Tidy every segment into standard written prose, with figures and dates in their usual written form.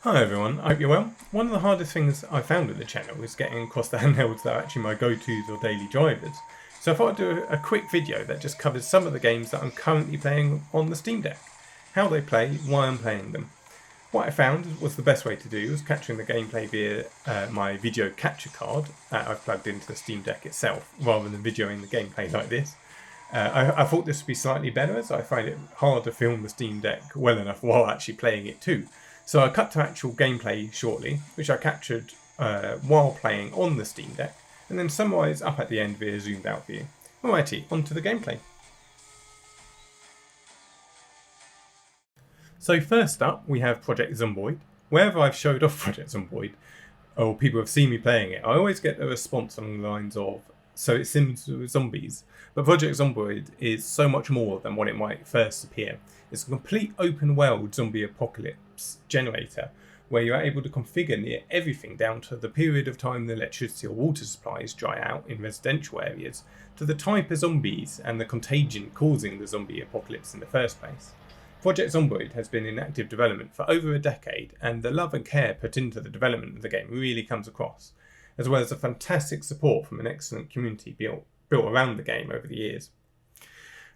Hi everyone, I hope you're well. One of the hardest things I found with the channel is getting across the handhelds that are actually my go-tos or daily drivers. So I thought I'd do a quick video that just covers some of the games that I'm currently playing on the Steam Deck. How they play, why I'm playing them. What I found was the best way to do was capturing the gameplay via my video capture card that I've plugged into the Steam Deck itself, rather than videoing the gameplay like this. I thought this would be slightly better, as I find it hard to film the Steam Deck well enough while actually playing it too. So I cut to actual gameplay shortly, which I captured while playing on the Steam Deck, and then summarise up at the end via zoomed out view. Alrighty, on to the gameplay. So first up, we have Project Zomboid. Wherever I've showed off Project Zomboid, or people have seen me playing it, I always get a response along the lines of, so it sims with zombies. But Project Zomboid is so much more than what it might first appear. It's a complete open world zombie apocalypse generator where you're able to configure near everything down to the period of time the electricity or water supplies dry out in residential areas, to the type of zombies and the contagion causing the zombie apocalypse in the first place. Project Zomboid has been in active development for over a decade, and the love and care put into the development of the game really comes across, as well as a fantastic support from an excellent community built around the game over the years.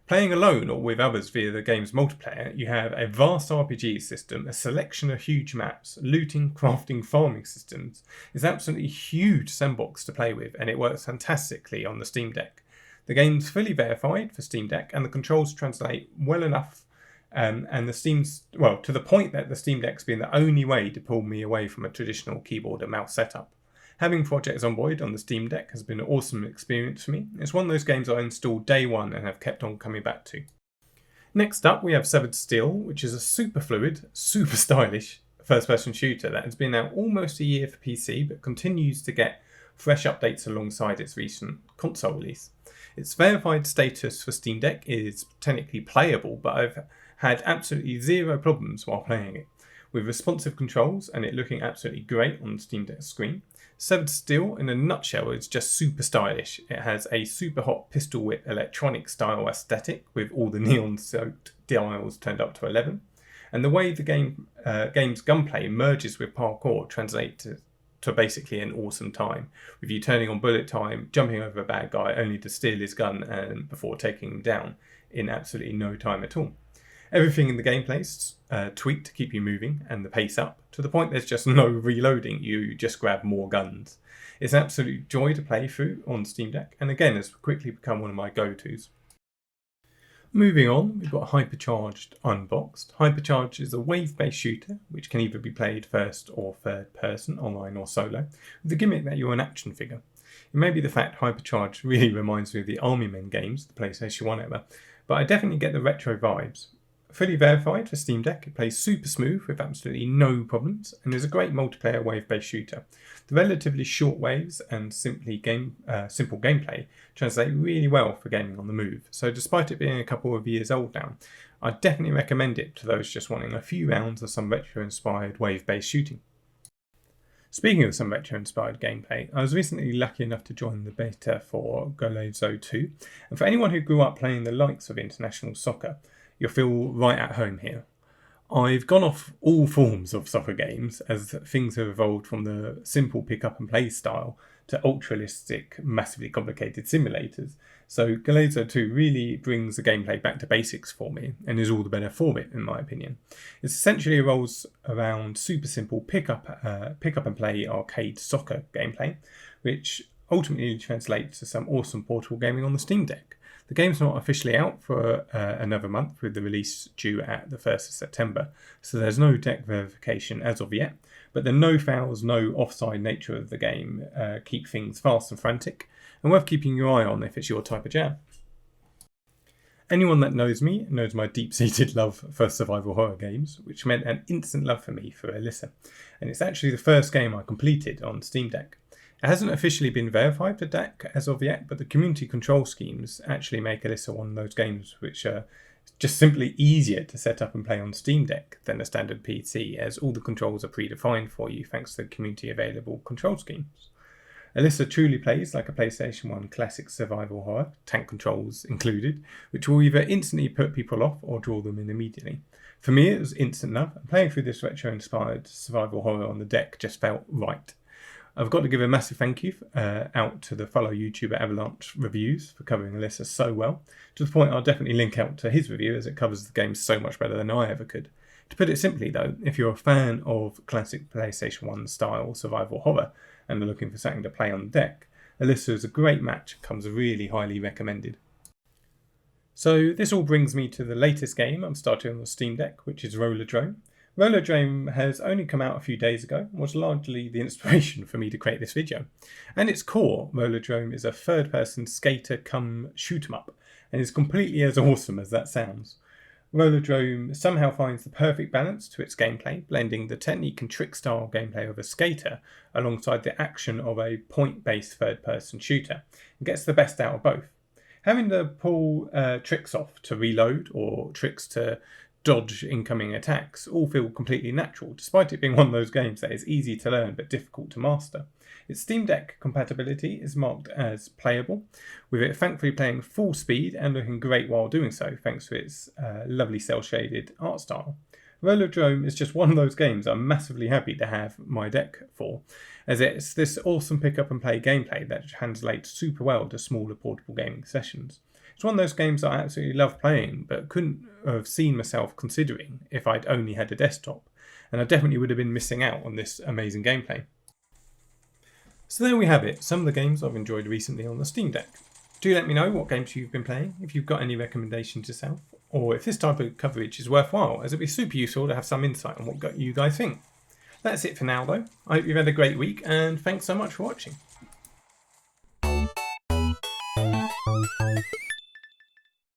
Playing alone or with others via the game's multiplayer, you have a vast RPG system, a selection of huge maps, looting, crafting, farming systems. It's an absolutely huge sandbox to play with, and it works fantastically on the Steam Deck. The game's fully verified for Steam Deck, and the controls translate well enough, and to the point that the Steam Deck's been the only way to pull me away from a traditional keyboard and mouse setup. Having Project Zomboid on the Steam Deck has been an awesome experience for me. It's one of those games I installed day one and have kept on coming back to. Next up, we have Severed Steel, which is a super fluid, super stylish first-person shooter that has been out almost a year for PC, but continues to get fresh updates alongside its recent console release. Its verified status for Steam Deck is technically playable, but I've had absolutely zero problems while playing it. With responsive controls and it looking absolutely great on the Steam Deck screen, Severed Steel, in a nutshell, is just super stylish. It has a super hot pistol whip electronic style aesthetic with all the neon soaked dials turned up to 11. And the way the game's gunplay merges with parkour translates to basically an awesome time, with you turning on bullet time, jumping over a bad guy only to steal his gun before taking him down in absolutely no time at all. Everything in the gameplay's tweaked to keep you moving and the pace up, to the point there's just no reloading, you just grab more guns. It's an absolute joy to play through on Steam Deck, and again has quickly become one of my go-tos. Moving on, we've got Hypercharged Unboxed. Hypercharged is a wave-based shooter, which can either be played first or third person, online or solo, with the gimmick that you're an action figure. It may be the fact Hypercharged really reminds me of the Army Men games, the PlayStation 1 era, but I definitely get the retro vibes. Fully verified for Steam Deck, it plays super smooth with absolutely no problems, and is a great multiplayer wave-based shooter. The relatively short waves and simple gameplay translate really well for gaming on the move, so despite it being a couple of years old now, I definitely recommend it to those just wanting a few rounds of some retro-inspired wave-based shooting. Speaking of some retro-inspired gameplay, I was recently lucky enough to join the beta for Golazo 2, and for anyone who grew up playing the likes of international soccer, you'll feel right at home here. I've gone off all forms of soccer games as things have evolved from the simple pick up and play style to ultra-realistic, massively complicated simulators. So Golazo 2 really brings the gameplay back to basics for me and is all the better for it, in my opinion. It essentially revolves around super simple pick up and play arcade soccer gameplay, which ultimately translates to some awesome portable gaming on the Steam Deck. The game's not officially out for another month, with the release due at the 1st of September, so there's no deck verification as of yet, but the no fouls, no offside nature of the game keep things fast and frantic, and worth keeping your eye on if it's your type of jam. Anyone that knows me knows my deep-seated love for survival horror games, which meant an instant love for me for Alisa, and it's actually the first game I completed on Steam Deck. It hasn't officially been verified for Deck as of yet, but the community control schemes actually make Alisa one of those games which are just simply easier to set up and play on Steam Deck than a standard PC, as all the controls are predefined for you thanks to the community available control schemes. Alisa truly plays like a PlayStation 1 classic survival horror, tank controls included, which will either instantly put people off or draw them in immediately. For me, it was instant love, and playing through this retro-inspired survival horror on the deck just felt right. I've got to give a massive thank you out to the fellow YouTuber Avalanche Reviews for covering Alisa so well, to the point I'll definitely link out to his review as it covers the game so much better than I ever could. To put it simply though, if you're a fan of classic PlayStation 1 style survival horror and are looking for something to play on the deck, Alisa is a great match and comes really highly recommended. So this all brings me to the latest game I'm starting on the Steam Deck, which is Rollerdrome. Rollerdrome has only come out a few days ago and was largely the inspiration for me to create this video. At its core, Rollerdrome is a third-person skater come shoot 'em up, and is completely as awesome as that sounds. Rollerdrome somehow finds the perfect balance to its gameplay, blending the technique and trick-style gameplay of a skater alongside the action of a point-based third-person shooter, and gets the best out of both. Having to pull tricks off to reload or tricks to dodge incoming attacks all feel completely natural, despite it being one of those games that is easy to learn but difficult to master. Its Steam Deck compatibility is marked as playable, with it thankfully playing full speed and looking great while doing so, thanks to its lovely cel-shaded art style. Rollerdrome is just one of those games I'm massively happy to have my deck for, as it's this awesome pick up and play gameplay that translates super well to smaller portable gaming sessions. It's one of those games that I absolutely love playing, but couldn't have seen myself considering if I'd only had a desktop, and I definitely would have been missing out on this amazing gameplay. So there we have it, some of the games I've enjoyed recently on the Steam Deck. Do let me know what games you've been playing, if you've got any recommendations yourself, or if this type of coverage is worthwhile, as it'd be super useful to have some insight on what you guys think. That's it for now though. I hope you've had a great week, and thanks so much for watching.